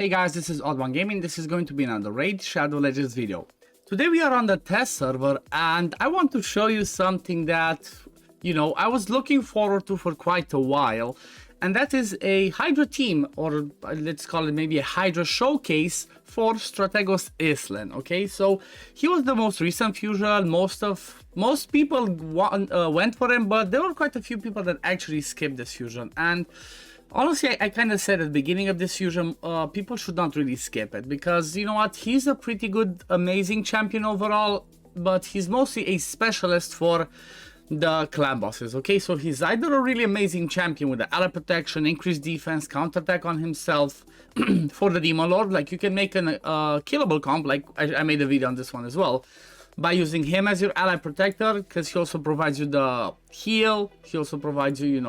Hey guys, this is OddOneGaming. This is going to be another Raid Shadow Legends video. Today we are on the test server and I want to show you something that, I was looking forward to for quite a while. And that is a Hydra team, or let's call it maybe a Hydra showcase for Strategos Islin. Okay, so he was the most recent fusion. Most people went for him, but there were quite a few people that actually skipped this fusion. And honestly, I kind of said at the beginning of this fusion, people should not really skip it, because you know what, he's a pretty good, amazing champion overall, but he's mostly a specialist for the clan bosses. Okay, so he's either a really amazing champion with the ally protection, increased defense, counterattack on himself for the demon lord. Like, you can make an killable comp, like I made a video on this one as well, by using him as your ally protector, because he also provides you the heal. He also provides you,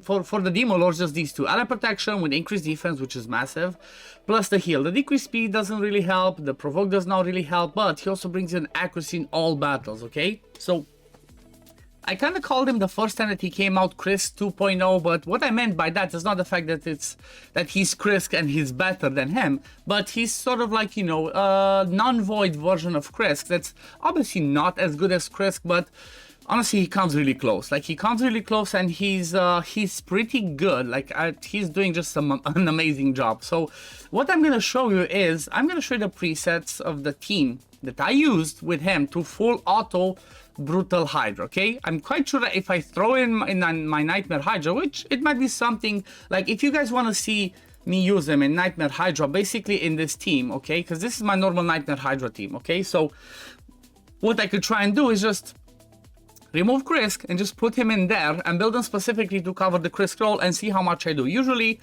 for the demon lords, just these two: ally protection with increased defense, which is massive, plus the heal. The decreased speed doesn't really help, the provoke does not really help, but he also brings you an accuracy in all battles. Okay, so I kind of called him the first time that he came out Krisk 2.0, but what I meant by that is not the fact that he's Krisk and he's better than him, but he's sort of like, a non-void version of Krisk that's obviously not as good as Krisk, but honestly, he comes really close. Like, he comes really close, and he's pretty good. Like, he's doing just an amazing job. So what I'm gonna show you is, I'm gonna show you the presets of the team that I used with him to full auto brutal Hydra. Okay, I'm quite sure that if I throw in my Nightmare Hydra, which it might be something like, if you guys want to see me use him in Nightmare Hydra, basically in this team, okay, because this is my normal Nightmare Hydra team. Okay, so what I could try and do is just remove Krisk and just put him in there and build him specifically to cover the Krisk role and see how much I do. Usually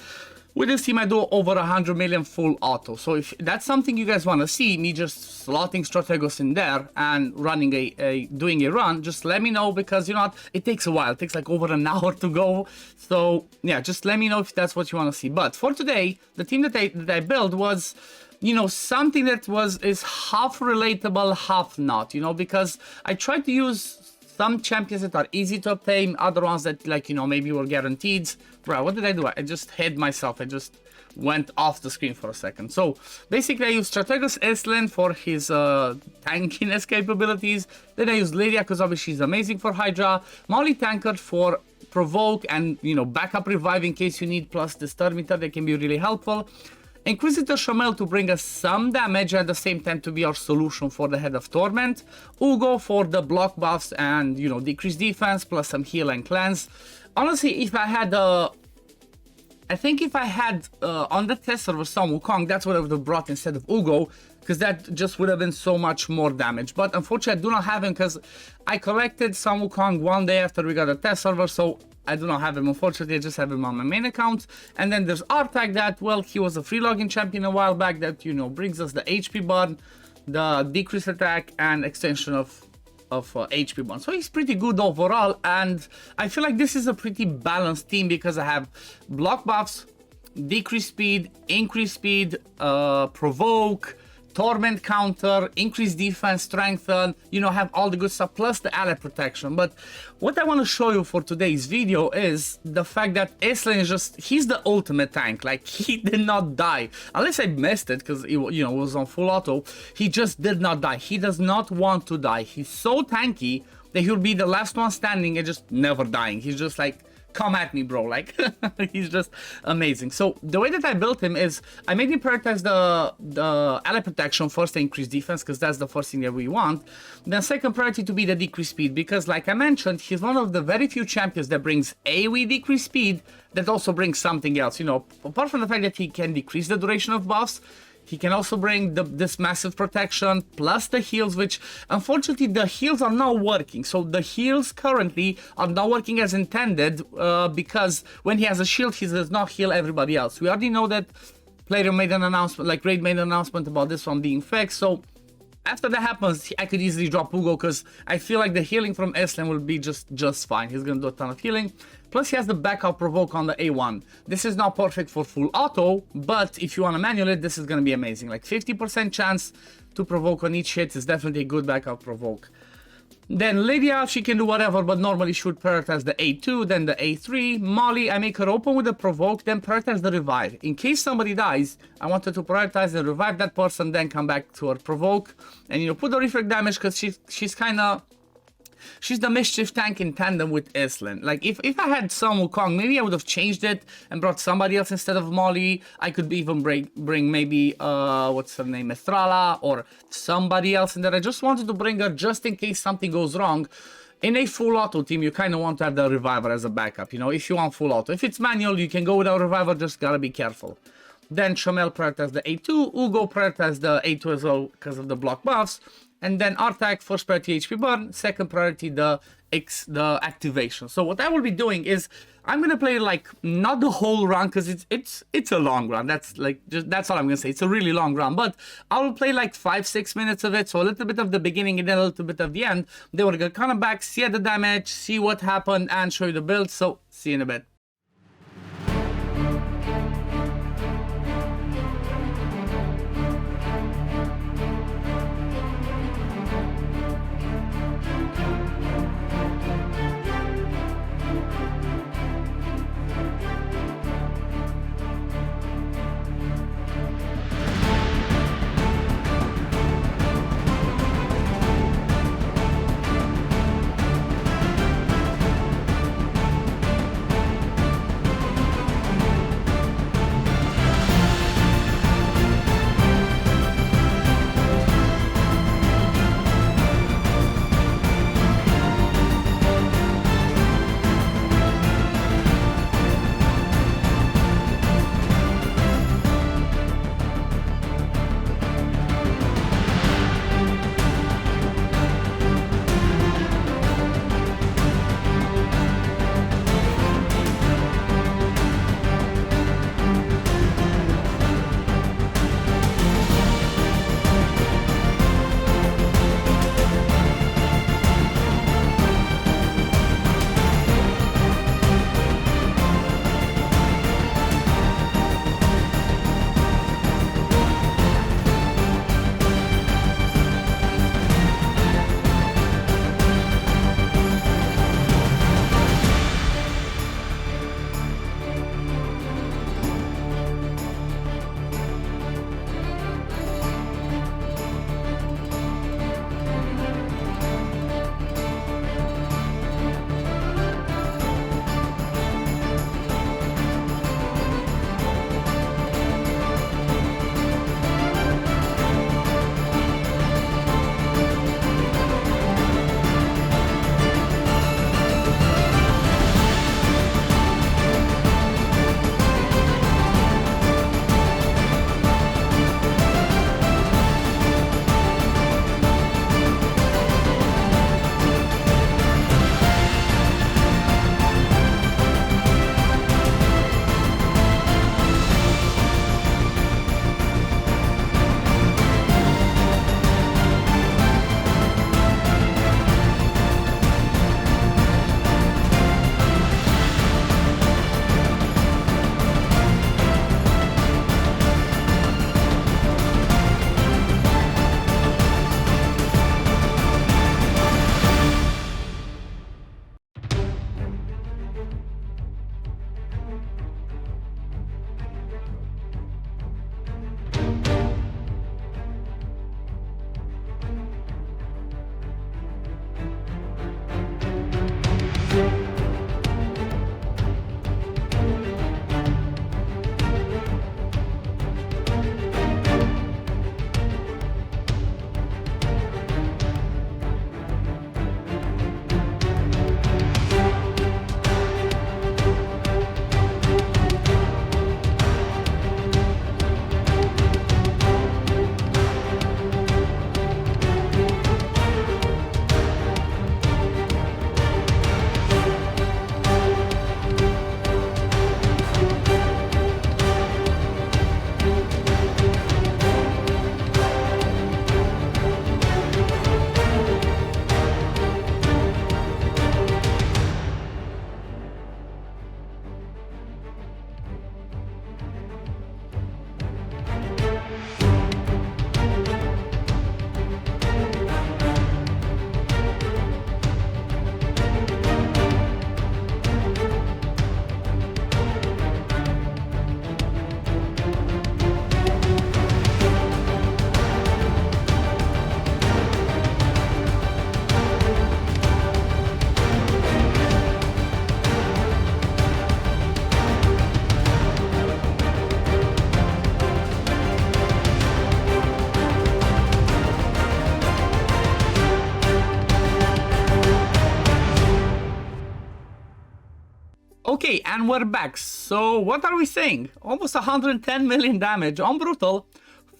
with this team I do over 100 million full auto. So if that's something you guys want to see, me just slotting Strategos in there and running doing a run, just let me know, because you know what, it takes a while. It takes like over an hour to go. So yeah, just let me know if that's what you want to see. But for today, the team that I built was, something that is half relatable, half not, because I tried to use some champions that are easy to obtain, other ones that, like, maybe were guaranteed. Bro, what did I do? I just hid myself. I just went off the screen for a second. So basically I used Strategos Islin for his tankiness capabilities. Then I used Lydia because obviously she's amazing for Hydra. Molly Tankard for provoke and, backup revive in case you need, plus the star meter that can be really helpful. Inquisitor Shamel to bring us some damage, at the same time to be our solution for the Head of Torment. Ugo for the block buffs and, decreased defense, plus some heal and cleanse. Honestly, if I had on the test server Sun Wukong, that's what I would have brought instead of Ugo, because that just would have been so much more damage. But unfortunately, I do not have him, because I collected Sun Wukong one day after we got a test server, so I do not have him. Unfortunately, I just have him on my main account. And then there's Artag that, well, he was a free login champion a while back that, brings us the HP burn, the decreased attack, and extension of HP burn. So he's pretty good overall, and I feel like this is a pretty balanced team, because I have block buffs, decreased speed, increased speed, provoke, torment counter, increased defense, strengthen, have all the good stuff, plus the ally protection. But what I want to show you for today's video is the fact that Islin is he's the ultimate tank. Like, he did not die, unless I missed it, because it was on full auto. He just did not die. He does not want to die. He's so tanky that he'll be the last one standing and just never dying. He's just like, come at me, bro. Like, he's just amazing. So the way that I built him is I made him prioritize the ally protection first, increase defense, because that's the first thing that we want. Then second priority to be the decreased speed, because like I mentioned, he's one of the very few champions that brings AoE decreased speed that also brings something else. Apart from the fact that he can decrease the duration of buffs, he can also bring this massive protection, plus the heals, which unfortunately the heals are not working. So the heals currently are not working as intended, because when he has a shield, he does not heal everybody else. We already know that player made an announcement, like Raid made an announcement about this one being fixed. So after that happens, I could easily drop Ugo, because I feel like the healing from Islin will be just fine. He's gonna do a ton of healing. Plus he has the backup provoke on the A1. This is not perfect for full auto, but if you want to manual it, this is gonna be amazing. Like 50% chance to provoke on each hit is definitely a good backup provoke. Then Lydia, she can do whatever, but normally she would prioritize the A2, then the A3. Molly, I make her open with the provoke, then prioritize the revive. In case somebody dies, I want her to prioritize and revive that person, then come back to her provoke. And, you know, put the reflect damage, because she's kind of... She's the mischief tank in tandem with Islin. Like, if I had some Wukong, maybe I would have changed it and brought somebody else instead of Molly. I could even bring maybe, what's her name, Estrala, or somebody else in there. I just wanted to bring her just in case something goes wrong. In a full auto team, you kind of want to have the Reviver as a backup, you know, if you want full auto. If it's manual, you can go without Reviver, just gotta be careful. Then Chamel prioritizes the A2, Ugo prioritizes the A2 as well because of the block buffs. And then Artak, first priority HP burn, second priority the activation. So what I will be doing is I'm gonna play like not the whole run, because it's a long run. That's like that's all I'm gonna say. It's a really long run, but I will play like 5-6 minutes of it. So a little bit of the beginning and then a little bit of the end. Then we're gonna come back, see the damage, see what happened, and show you the build. So see you in a bit. Okay, and we're back. So what are we saying? Almost 110 million damage on Brutal,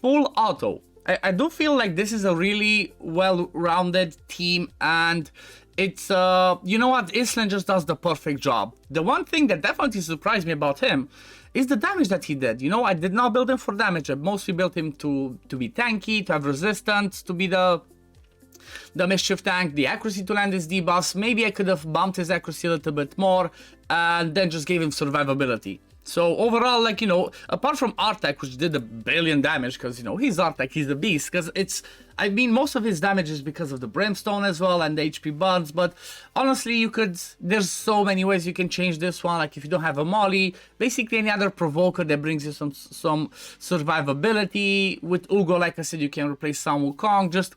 full auto. I do feel like this is a really well-rounded team, and it's, you know what, Islin just does the perfect job. The one thing that definitely surprised me about him is the damage that he did. You know, I did not build him for damage. I mostly built him to be tanky, to have resistance, to be the mischief tank, the accuracy to land his debuffs. Maybe I could have bumped his accuracy a little bit more, and then just gave him survivability. So overall, like, you know, apart from Artek, which did a billion damage, because, you know, he's Artek, he's the beast, because it's, I mean, most of his damage is because of the Brimstone as well, and the HP buds, but honestly, you could, there's so many ways you can change this one, like if you don't have a Molly, basically any other provoker that brings you some survivability. With Ugo, like I said, you can replace Sun Wukong. Just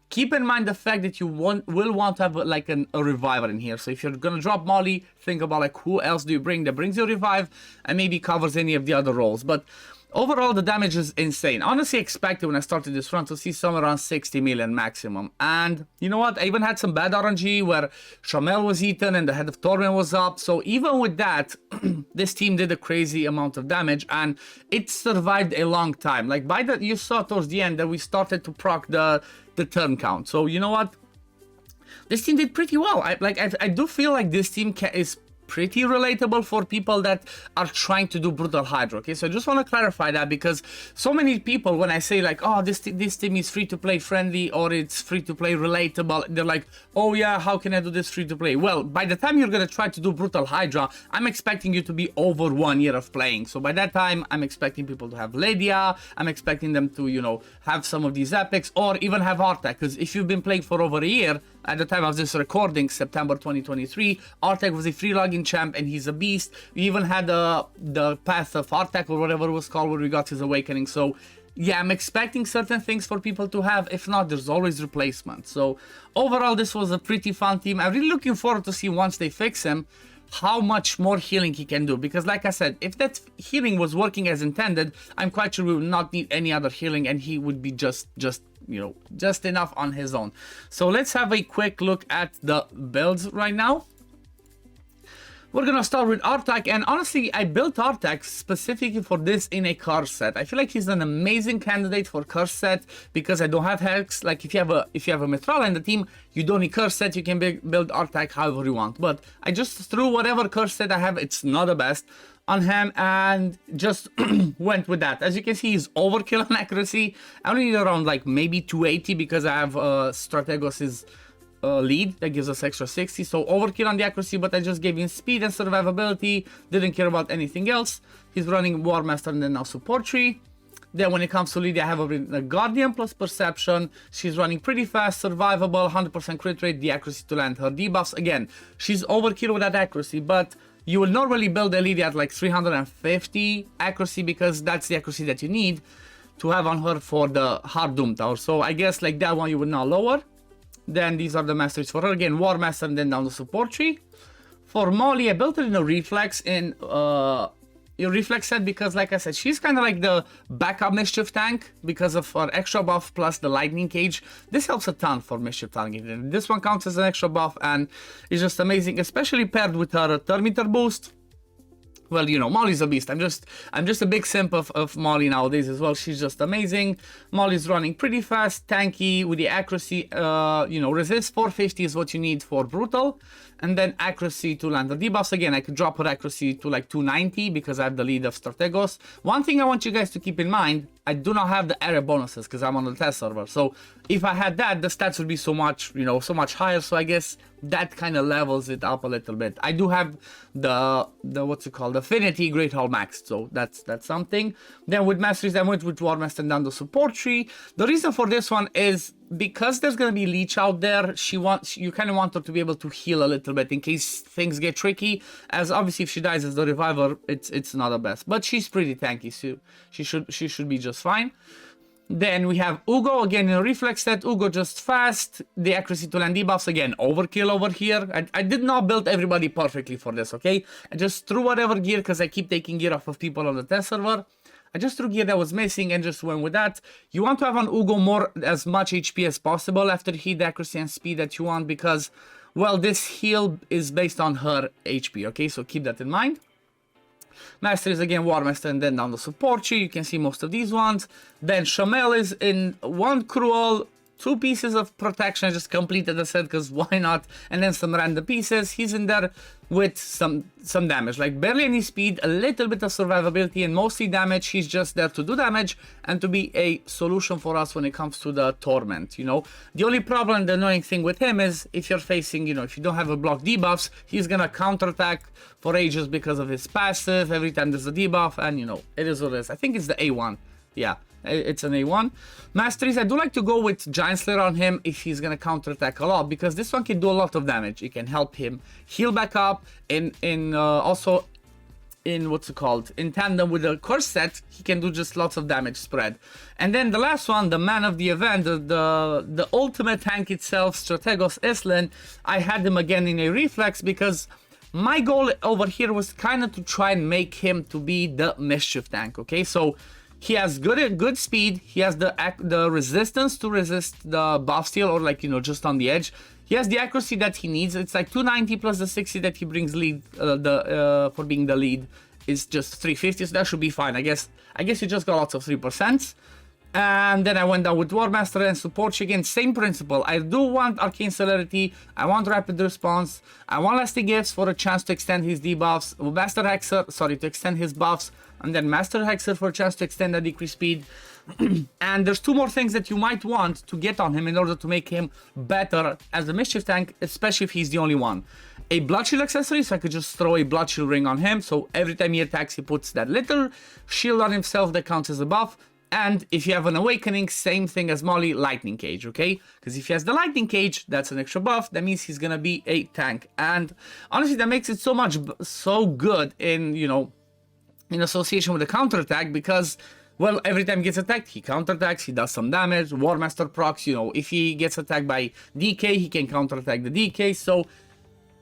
keep in mind the fact that you will want to have like a reviver in here. So if you're gonna drop Molly, think about like who else do you bring that brings you revive and maybe covers any of the other roles. But overall, the damage is insane. Honestly, expected when I started this run to see somewhere around 60 million maximum. And you know what? I even had some bad RNG where Shamel was eaten and the head of Torment was up. So even with that, this team did a crazy amount of damage and it survived a long time. Like by the, you saw towards the end that we started to proc the turn count. So you know what? This team did pretty well. I do feel like this team is pretty relatable for people that are trying to do Brutal Hydra, okay? So I just want to clarify that, because so many people, when I say like, oh, this team is free-to-play friendly or it's free-to-play relatable, they're like, oh yeah, how can I do this free-to-play? Well, by the time you're gonna try to do Brutal Hydra, I'm expecting you to be over 1 year of playing. So by that time, I'm expecting people to have Lydia, I'm expecting them to, you know, have some of these epics, or even have Artek, because if you've been playing for over a year, at the time of this recording, September 2023, Artek was a free login champ and he's a beast. We even had the path of Artek or whatever it was called where we got his awakening. So yeah, I'm expecting certain things for people to have. If not, there's always replacements. So overall, this was a pretty fun team. I'm really looking forward to see once they fix him how much more healing he can do, because like I said, if that healing was working as intended, I'm quite sure we would not need any other healing and he would be just you know, just enough on his own. So let's have a quick look at the builds right now. We're gonna start with Artek, and honestly, I built Artek specifically for this in a curse set. I feel like he's an amazing candidate for curse set because I don't have Hex. Like if you have a Mithrala in the team, you don't need curse set. You can build Artek however you want. But I just threw whatever curse set I have. It's not the best on him and just went with that. As you can see, he's overkill on accuracy. I only need around like maybe 280 because I have Strategos lead that gives us extra 60, so overkill on the accuracy, but I just gave him speed and survivability, didn't care about anything else. He's running War Master and then now support tree. Then when it comes to Lydia, I have a Guardian plus Perception. She's running pretty fast, survivable, 100% crit rate, the accuracy to land her debuffs. Again, she's overkill with that accuracy, but you will normally build a Lydia at like 350 accuracy because that's the accuracy that you need to have on her for the hard Doom Tower. So I guess like that one you would now lower. Then these are the masteries for her. Again, War Master and then down the support tree. For Molly, I built it in a Reflex in a Reflex set because, like I said, she's kind of like the backup Mischief tank because of her extra buff plus the Lightning Cage. This helps a ton for Mischief tanking. This one counts as an extra buff and is just amazing, especially paired with her turn meter boost. Well, you know, Molly's a beast. I'm just a big simp of Molly nowadays as well. She's just amazing. Molly's running pretty fast, tanky with the accuracy. You know, resist 450 is what you need for Brutal. And then accuracy to land the debuffs. Again, I could drop her accuracy to like 290 because I have the lead of Strategos. One thing I want you guys to keep in mind, I do not have the area bonuses because I'm on the test server. So if I had that, the stats would be so much, you know, so much higher. So I guess that kind of levels it up a little bit. I do have the what's it called, Affinity Great Hall Max. So that's something. Then with Masteries, I went with War Master and down the support tree. The reason for this one is because there's gonna be Leech out there. You kind of want her to be able to heal a little bit in case things get tricky. As obviously if she dies as the reviver, it's not the best. But she's pretty tanky, so she should be just fine. Then we have Ugo, again in a Reflex set. Ugo just fast, the accuracy to land debuffs, again overkill over here. I did not build everybody perfectly for this, okay? I just threw whatever gear because I keep taking gear off of people on the test server. I just threw gear that was missing and just went with that. You want to have on Ugo as much HP as possible after hit, accuracy and speed that you want, because well, this heal is based on her HP, okay? So keep that in mind. Master is again War Master, and then down the support tree, you can see most of these ones. Then Shamel is in 1 Cruel, 2 pieces of protection. I just completed the set because why not? And then some random pieces. He's in there with some damage, like barely any speed, a little bit of survivability, and mostly damage. He's just there to do damage and to be a solution for us when it comes to the torment, you know. The only problem, the annoying thing with him is if you're facing, you know, if you don't have a block debuffs, he's gonna counterattack for ages because of his passive every time there's a debuff, and you know, it is what it is. I think it's the A1. Yeah, it's an A1. Masteries, I do like to go with Giant Slayer on him if he's gonna counterattack a lot, because this one can do a lot of damage. It can help him heal back up, also in what's it called, in tandem with the curse set, he can do just lots of damage spread. And then the last one, the man of the event, the ultimate tank itself, Strategos Islin, I had him again in a reflex because my goal over here was kind of to try and make him to be the mischief tank, okay? So he has good speed, he has the resistance to resist the buff steal, or like, you know, just on the edge. He has the accuracy that he needs. It's like 290 plus the 60 that he brings lead, for being the lead is just 350, so that should be fine. I guess you just got lots of 3%. And then I went down with War Master and support again, same principle. I do want Arcane Celerity, I want Rapid Response, I want Lasting Gifts for a chance to extend his debuffs, Master Hexer, sorry, to extend his buffs, and then Master Hexer for a chance to extend the decreased speed. And there's 2 more things that you might want to get on him in order to make him better as a mischief tank, especially if he's the only one. A Blood Shield accessory, so I could just throw a Blood Shield ring on him, so every time he attacks he puts that little shield on himself that counts as a buff. And if you have an Awakening, same thing as Molly, Lightning Cage, okay? Because if he has the Lightning Cage, that's an extra buff. That means he's gonna be a tank. And honestly, that makes it so good in, you know, in association with the counterattack, because, well, every time he gets attacked, he counterattacks, he does some damage. War Master procs, you know, if he gets attacked by DK, he can counterattack the DK. So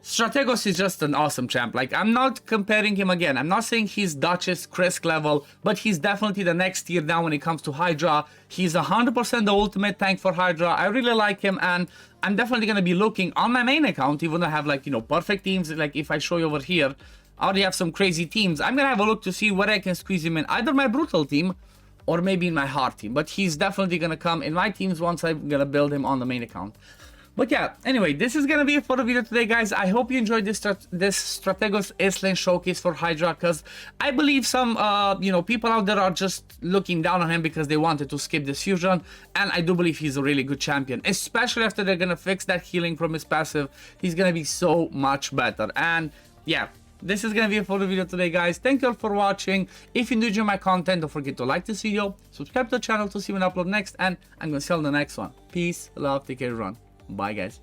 Strategos is just an awesome champ. Like, I'm not comparing him again. I'm not saying he's Duchess, Krisk level, but he's definitely the next tier down when it comes to Hydra. He's 100% the ultimate tank for Hydra. I really like him, and I'm definitely going to be looking on my main account, even though I have, like, you know, perfect teams. Like, if I show you over here, I already have some crazy teams. I'm going to have a look to see where I can squeeze him in, either my brutal team or maybe in my hard team. But he's definitely going to come in my teams once I'm going to build him on the main account. But yeah, anyway, this is gonna be it for the video today, guys. I hope you enjoyed this Strategos Islin showcase for Hydra, because I believe some, you know, people out there are just looking down on him because they wanted to skip this fusion, and I do believe he's a really good champion, especially after they're gonna fix that healing from his passive. He's gonna be so much better. And yeah, this is gonna be it for the video today, guys. Thank you all for watching. If you enjoy my content, don't forget to like this video, subscribe to the channel to see when I upload next, and I'm gonna see you on the next one. Peace, love, take care, everyone. Bye, guys.